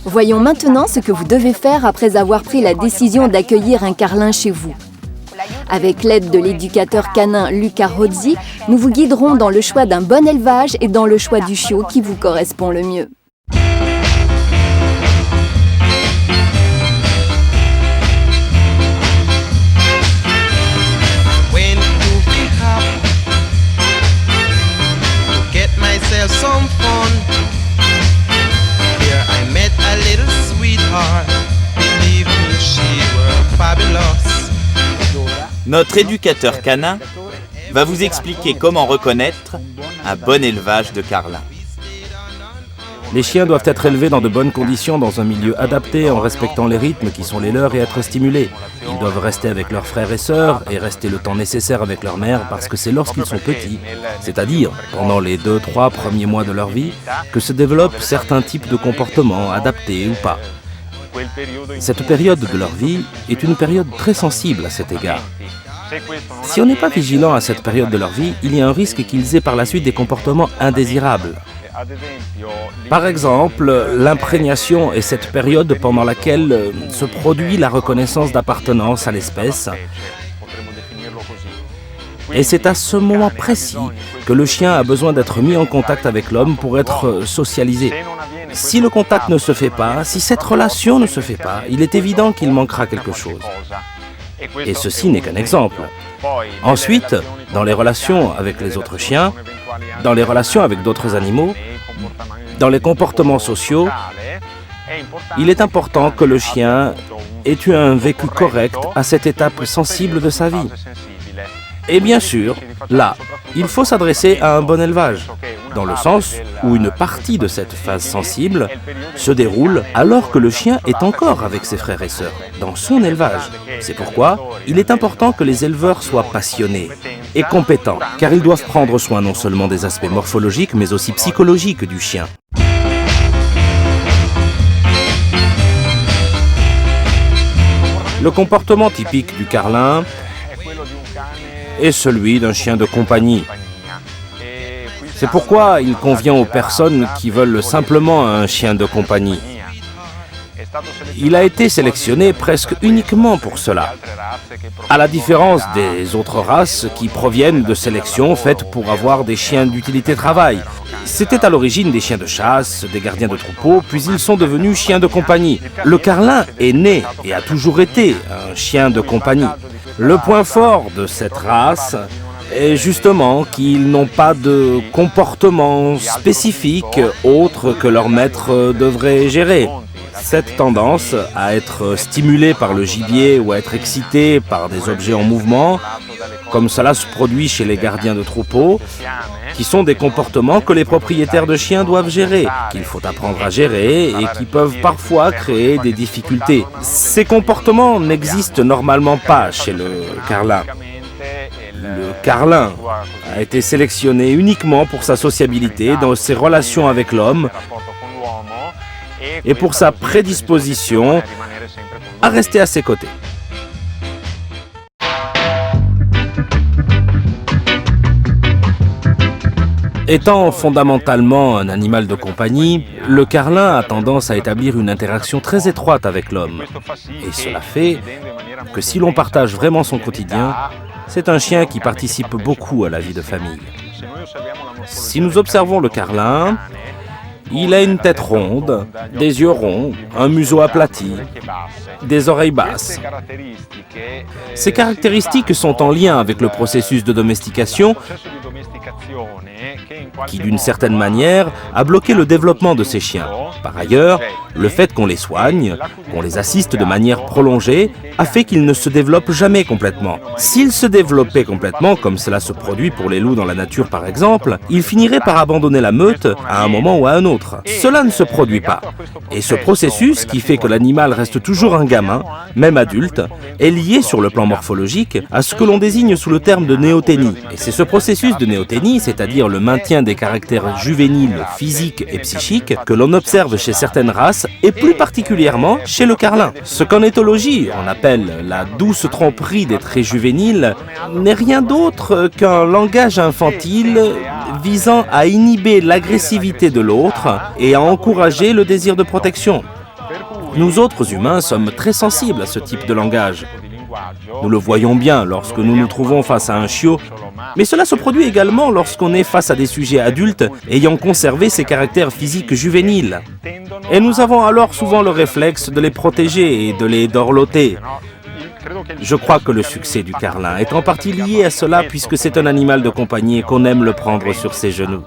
Voyons maintenant ce que vous devez faire après avoir pris la décision d'accueillir un carlin chez vous. Avec l'aide de l'éducateur canin Luca Rozzi, nous vous guiderons dans le choix d'un bon élevage et dans le choix du chiot qui vous correspond le mieux. Some fun. Here I met a little sweetheart. Believe me, she were fabulous. Notre éducateur canin va vous expliquer comment reconnaître un bon élevage de carlin. Les chiens doivent être élevés dans de bonnes conditions, dans un milieu adapté, en respectant les rythmes qui sont les leurs et être stimulés. Ils doivent rester avec leurs frères et sœurs et rester le temps nécessaire avec leur mère parce que c'est lorsqu'ils sont petits, c'est-à-dire pendant les 2-3 premiers mois de leur vie, que se développent certains types de comportements, adaptés ou pas. Cette période de leur vie est une période très sensible à cet égard. Si on n'est pas vigilant à cette période de leur vie, il y a un risque qu'ils aient par la suite des comportements indésirables. Par exemple, l'imprégnation est cette période pendant laquelle se produit la reconnaissance d'appartenance à l'espèce. Et c'est à ce moment précis que le chien a besoin d'être mis en contact avec l'homme pour être socialisé. Si le contact ne se fait pas, si cette relation ne se fait pas, il est évident qu'il manquera quelque chose. Et ceci n'est qu'un exemple. Ensuite, dans les relations avec les autres chiens, dans les relations avec d'autres animaux, dans les comportements sociaux, il est important que le chien ait eu un vécu correct à cette étape sensible de sa vie. Et bien sûr, là, il faut s'adresser à un bon élevage, dans le sens où une partie de cette phase sensible se déroule alors que le chien est encore avec ses frères et sœurs, dans son élevage. C'est pourquoi il est important que les éleveurs soient passionnés et compétents, car ils doivent prendre soin non seulement des aspects morphologiques, mais aussi psychologiques du chien. Le comportement typique du carlin est celui d'un chien de compagnie. C'est pourquoi il convient aux personnes qui veulent simplement un chien de compagnie. Il a été sélectionné presque uniquement pour cela, à la différence des autres races qui proviennent de sélections faites pour avoir des chiens d'utilité travail. C'était à l'origine des chiens de chasse, des gardiens de troupeaux, puis ils sont devenus chiens de compagnie. Le carlin est né et a toujours été un chien de compagnie. Le point fort de cette race est justement qu'ils n'ont pas de comportement spécifique autre que leur maître devrait gérer. Cette tendance à être stimulé par le gibier ou à être excité par des objets en mouvement, comme cela se produit chez les gardiens de troupeaux, qui sont des comportements que les propriétaires de chiens doivent gérer, qu'il faut apprendre à gérer et qui peuvent parfois créer des difficultés. Ces comportements n'existent normalement pas chez le carlin. Le carlin a été sélectionné uniquement pour sa sociabilité dans ses relations avec l'homme et pour sa prédisposition à rester à ses côtés. Étant fondamentalement un animal de compagnie, le carlin a tendance à établir une interaction très étroite avec l'homme. Et cela fait que si l'on partage vraiment son quotidien, c'est un chien qui participe beaucoup à la vie de famille. Si nous observons le carlin, il a une tête ronde, des yeux ronds, un museau aplati, des oreilles basses. Ces caractéristiques sont en lien avec le processus de domestication qui, d'une certaine manière, a bloqué le développement de ces chiens. Par ailleurs, le fait qu'on les soigne, qu'on les assiste de manière prolongée, a fait qu'ils ne se développent jamais complètement. S'ils se développaient complètement, comme cela se produit pour les loups dans la nature par exemple, ils finiraient par abandonner la meute à un moment ou à un autre. Cela ne se produit pas. Et ce processus, qui fait que l'animal reste toujours un gamin, même adulte, est lié sur le plan morphologique à ce que l'on désigne sous le terme de néoténie. Et c'est ce processus de néoténie compagnie, c'est-à-dire le maintien des caractères juvéniles physiques et psychiques que l'on observe chez certaines races et plus particulièrement chez le carlin. Ce qu'en éthologie on appelle la douce tromperie des traits juvéniles n'est rien d'autre qu'un langage infantile visant à inhiber l'agressivité de l'autre et à encourager le désir de protection. Nous autres humains sommes très sensibles à ce type de langage. Nous le voyons bien lorsque nous nous trouvons face à un chiot, mais cela se produit également lorsqu'on est face à des sujets adultes ayant conservé ces caractères physiques juvéniles. Et nous avons alors souvent le réflexe de les protéger et de les dorloter. Je crois que le succès du carlin est en partie lié à cela puisque c'est un animal de compagnie et qu'on aime le prendre sur ses genoux.